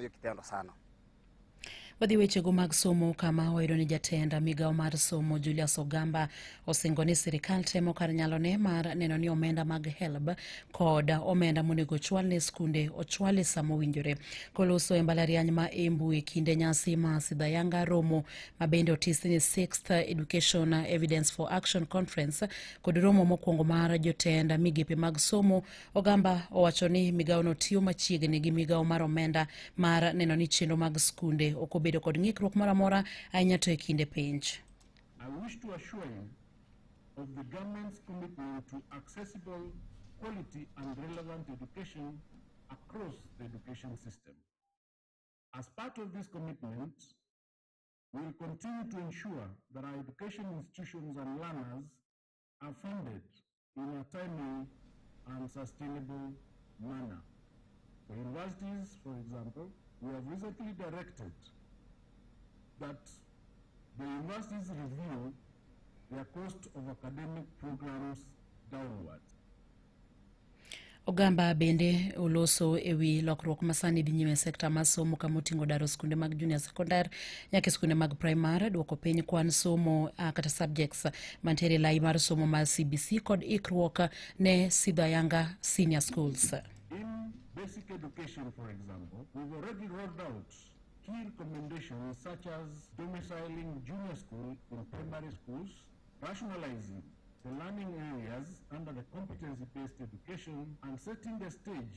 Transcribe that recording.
hiyo kitendo sana. Wadhi wechego mag somo kama wayudo ni jatend migao mar somo Julius Ogamba osingo ni sirkal temo kar nyalone mar neno ni omenda mag HELB kod omenda monego chwal ne skunde ochwal e sama owinjore. Koloso e mbalariany ma Embu e kinde nyasi ma sidayanga romo ma bende otis ni 6th Education Evidence for Action Conference kod romo mokwongo mar jotend migepe mag somo, Ogamba owacho ni migao no tiyo machiegni gi migao mar omenda mar neno ni chenro mag skunde bedo kod ng'ikruok moramora ahinya to e kinde penj. I wish to assure you of the government's commitment to accessible, quality and relevant education across the education system. As part of this commitment, we will continue to ensure that our education institutions and learners are funded in a timely and sustainable manner. For universities, for example, we have recently directed that the universities review their cost of academic programs downwards. Ogamba bende oloso ewi lokruok masani dhi nyime sekta mar somo kama oting'o daro skunde mag junior secondary nyaka skunde mag primary, duoko piny kwan somo kata subjects mantiere lai mar somo mar CBC kod ikruok ne sidayanga senior schools. In basic education, for example, we've already rolled out key recommendations such as domiciling junior school in primary schools, rationalizing the learning areas under the competency-based education, and setting the stage